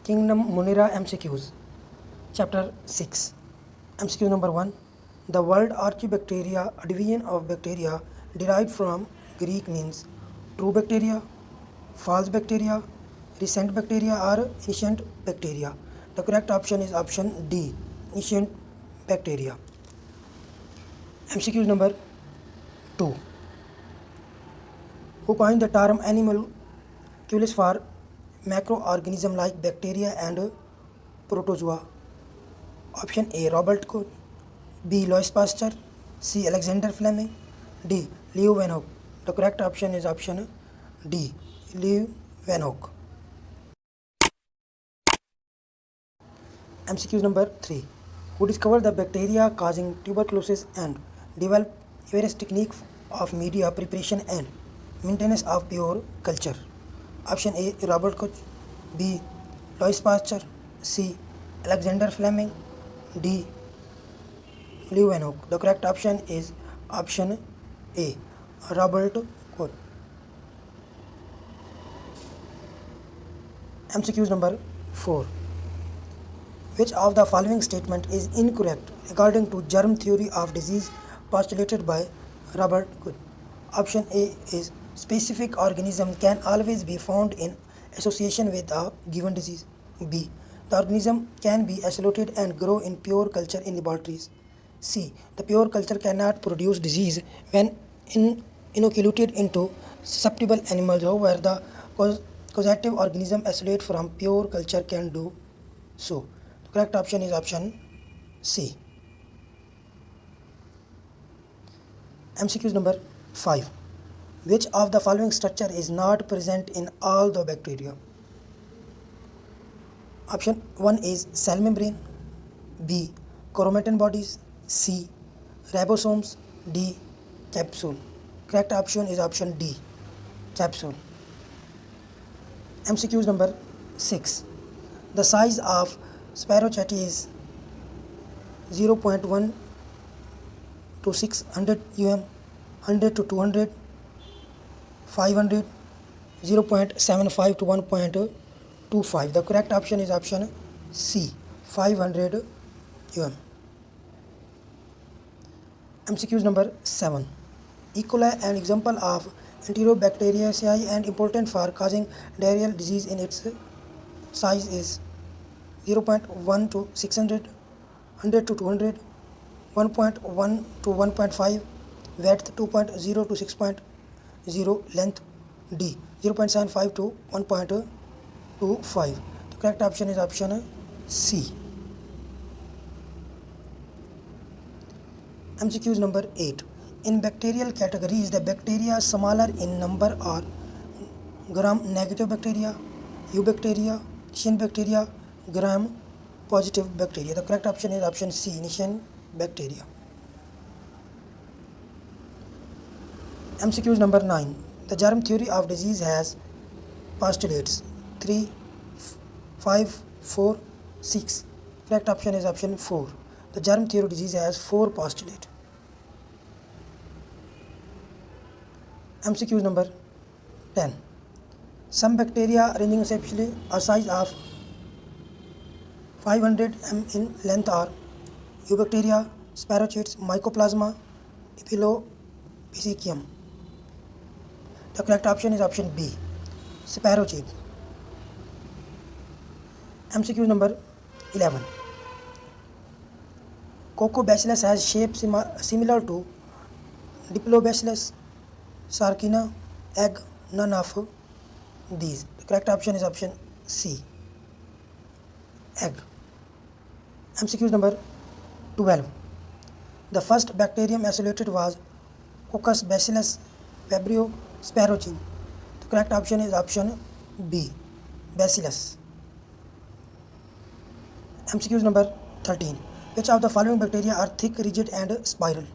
Kingdom Munira MCQs. Chapter 6. MCQ number 1. The word Archaebacteria, a division of bacteria derived from Greek, means true bacteria, false bacteria, recent bacteria, or ancient bacteria. The correct option is option D, ancient bacteria. MCQ number 2. Who coined the term animalculus for macroorganism like bacteria and protozoa? Option A, Robert Koch. B, Louis Pasteur. C, Alexander Fleming. D, Leo Van Hoek. The correct option is option D, Leo Van Hoek. MCQ number 3. Who discovered the bacteria causing tuberculosis and developed various techniques of media preparation and maintenance of pure culture? Option A, Robert Koch. B, Louis Pasteur. C, Alexander Fleming. D, Leo Van Hoek. The correct option is option A, Robert Koch. MCQ number 4. Which of the following statement is incorrect according to germ theory of disease postulated by Robert Koch? Option A is specific organism can always be found in association with a given disease. B, the organism can be isolated and grow in pure culture in laboratories. C, the pure culture cannot produce disease when inoculated into susceptible animals. However, the causative organism isolate from pure culture can do so. The correct option is option C. MCQ number 5. Which of the following structure is not present in all the bacteria? Option 1 is cell membrane. B, chromatin bodies. C, ribosomes. D, capsule. Correct option is option D, capsule. MCQ number 6. The size of spirochete is 0.1 to 600 um, 100 to 200, 500, 0.75 to 1.25. The correct option is option C, 500 um. MCQ number 7. E. coli, an example of Enterobacteriaceae and important for causing diarrheal disease in its size is 0.1 to 600, 100 to 200, 1.1 to 1.5, width 2.0 to 6.0, length D, 0.75 to 1.25. The correct option is option C. MCQ number 8. In bacterial categories, the bacteria smaller in number are gram-negative bacteria, eubacteria, cyanobacteria, gram-positive bacteria. The correct option is option C, cyanobacteria. MCQ number 9. The germ theory of disease has postulates 3, 5, 4, 6. Correct option is option 4. The germ theory of disease has 4 postulates. MCQ number 10. Some bacteria ranging essentially a size of 500 m in length are eubacteria, spirochetes, mycoplasma, epilopsychium. The correct option is option B, spirochetes. MCQ number 11. Coccobacillus has shape similar to Diplobacillus, Sarcina, egg, none of these. The correct option is option C, egg. MCQ number 12. The first bacterium isolated was Coccus bacillus vibrio spirochete. The correct option is option B, bacillus. MCQ number 13. Which of the following bacteria are thick, rigid and spiral?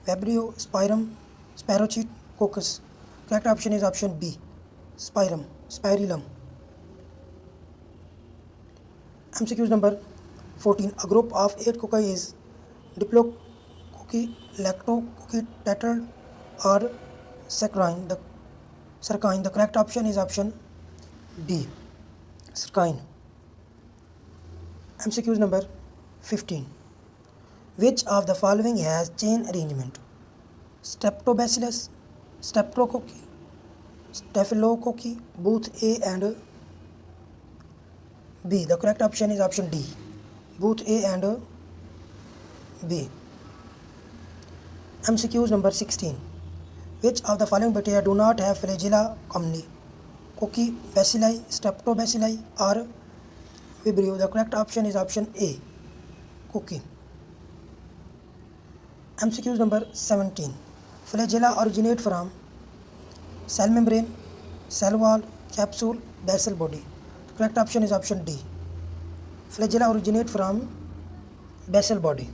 Vibrio, spirum, spirochete, coccus. Correct option is option B, spirum, spirillum. MCQ number 14. A group of 8 cocci is diplococci, lactococci, tetrad or saccharine. The correct option is option D, saccharine. MCQs number 15. Which of the following has chain arrangement? Streptobacillus, Streptococcus, Staphylococcus, both A and B. The correct option is option D, both A and B. MCQs number 16. Which of the following bacteria do not have flagella communis? Cocci, bacilli, streptobacilli or Vibrio? The correct option is option A, Cocci. MCQs number 17. Flagella originate from cell membrane, cell wall, capsule, basal body. The correct option is option D. Flagella originate from basal body.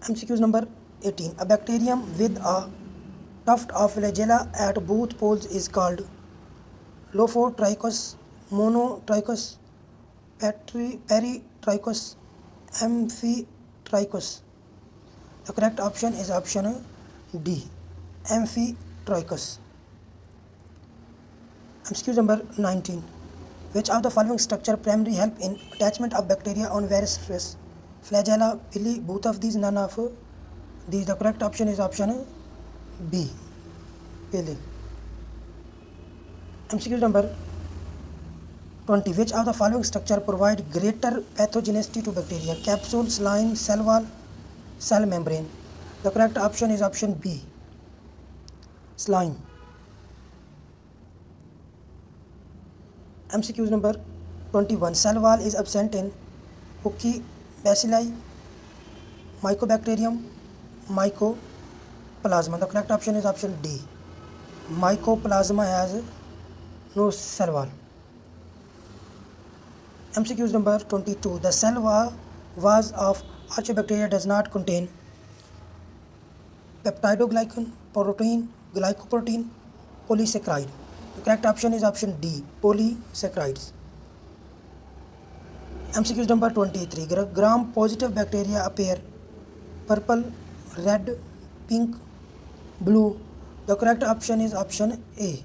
MCQs number 18. A bacterium with a tuft of flagella at both poles is called Lophotrichus, Monotrichus, Peritrichus, Amphitrichus. The correct option is option D, Amphitrichus. MCQ number 19. Which of the following structure primarily help in attachment of bacteria on various surfaces? Flagella, pili, both of these, none of these. The correct option is option B, pili. MCQ number 20. Which of the following structure provide greater pathogenicity to bacteria? Capsule, slime, cell wall, cell membrane. The correct option is option B, slime. MCQ number 21. Cell wall is absent in Cocci, bacilli, Mycobacterium, Mycoplasma. The correct option is option D, Mycoplasma has no cell wall. MCQ number 22. The cell wall of Archaeobacteria does not contain peptidoglycan, protein, glycoprotein, polysaccharide. The correct option is option D, polysaccharides. MCQ number 23. Gram positive bacteria appear purple, red, pink, blue. The correct option is option A,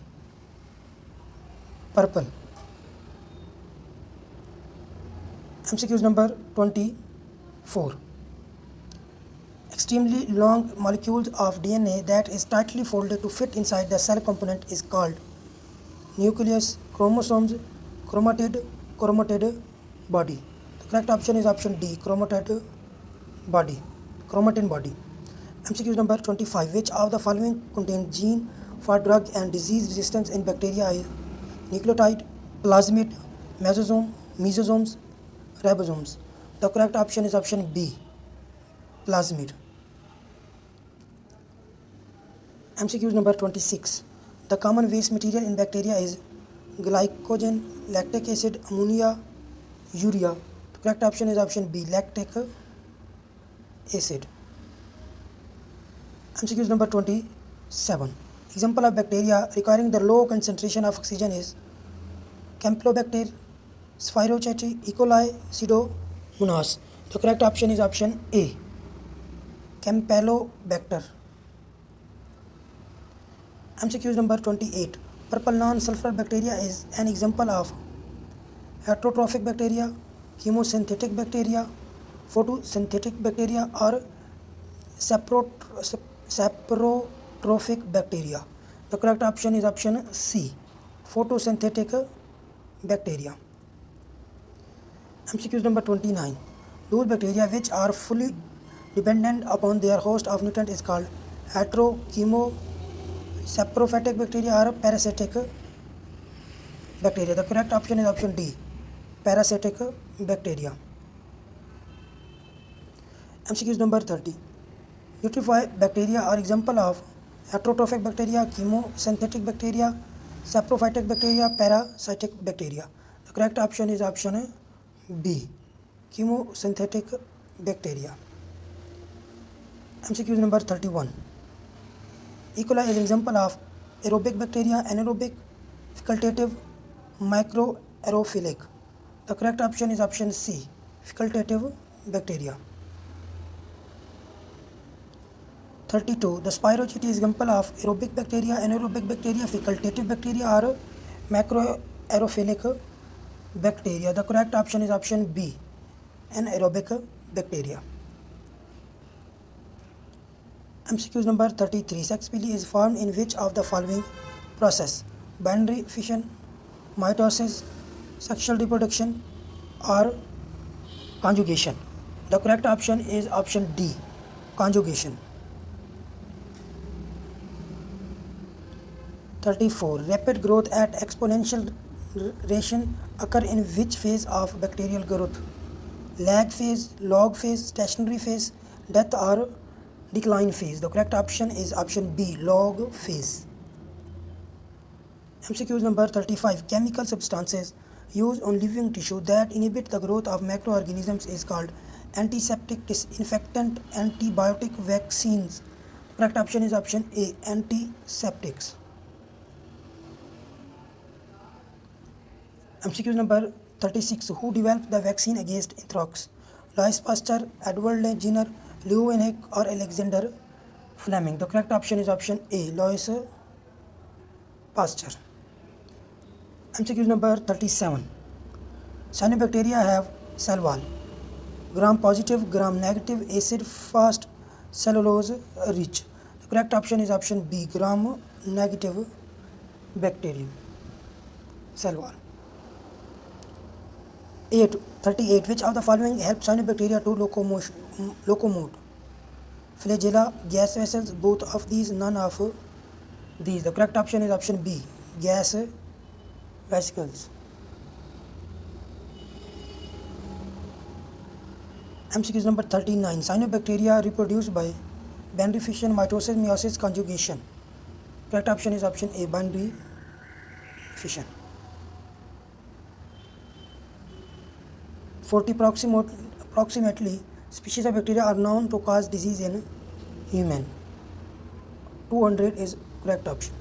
purple. MCQ number 24. Extremely long molecules of DNA that is tightly folded to fit inside the cell component is called nucleus, chromosomes, chromatid body. The correct option is option D, chromatin body. MCQ number 25. Which of the following contain gene for drug and disease resistance in bacteria is nucleotide, plasmid, mesosomes, ribosomes? The correct option is option B, plasmid. MCQ number 26. The common waste material in bacteria is glycogen, lactic acid, ammonia, urea. The correct option is option B, lactic acid. MCQ number 27. Example of bacteria requiring the low concentration of oxygen is Campylobacter, Sphaerochaete, E. coli, Pseudomonas. The correct option is option A, Campylobacter. MCQ number 28. Purple non-sulfur bacteria is an example of heterotrophic bacteria, chemosynthetic bacteria, photosynthetic bacteria or saprotrophic bacteria. The correct option is option C, photosynthetic bacteria. MCQ number 29. Those bacteria which are fully dependent upon their host of nutrient is called heterochemo, saprophytic bacteria or parasitic bacteria. The correct option is option D, parasitic bacteria. MCQ number 30. Eutrophic bacteria are example of heterotrophic bacteria, chemosynthetic bacteria, saprophytic bacteria, parasitic bacteria. The correct option is option B, chemosynthetic bacteria. MCQ number 31. E. coli is an example of aerobic bacteria, anaerobic, facultative, microaerophilic. The correct option is option C, facultative bacteria. 32. The Spirochaete is example of aerobic bacteria, anaerobic bacteria, facultative bacteria or macroaerophilic bacteria. The correct option is option B, anaerobic bacteria. MCQ number 33. Sex pili is formed in which of the following process? Binary fission, mitosis, sexual reproduction, or conjugation? The correct option is option D, conjugation. 34. Rapid growth at exponential ration occur in which phase of bacterial growth? Lag phase, log phase, stationary phase, death or decline phase? The correct option is option B, log phase. MCQ number 35. Chemical substances used on living tissue that inhibit the growth of microorganisms is called antiseptic, disinfectant, antibiotic, vaccines. Correct option is option A, antiseptics. MCQ number 36. Who developed the vaccine against anthrax? Louis Pasteur, Edward Jenner, Leeuwenhoek, or Alexander Fleming? The correct option is option A, Louis Pasteur. MCQ number 37. Cyanobacteria have cell wall: gram positive, gram negative, acid fast, cellulose rich. The correct option is option B, gram negative bacterium cell wall. 38. Which of the following help cyanobacteria to locomote? Flagella, gas vessels, both of these, none of these. The correct option is option B, gas vesicles. MCQ number 39. Cyanobacteria reproduce by binary fission, mitosis, meiosis, conjugation. Correct option is option A, binary fission. 40. Approximately species of bacteria are known to cause disease in human. 200 is correct option.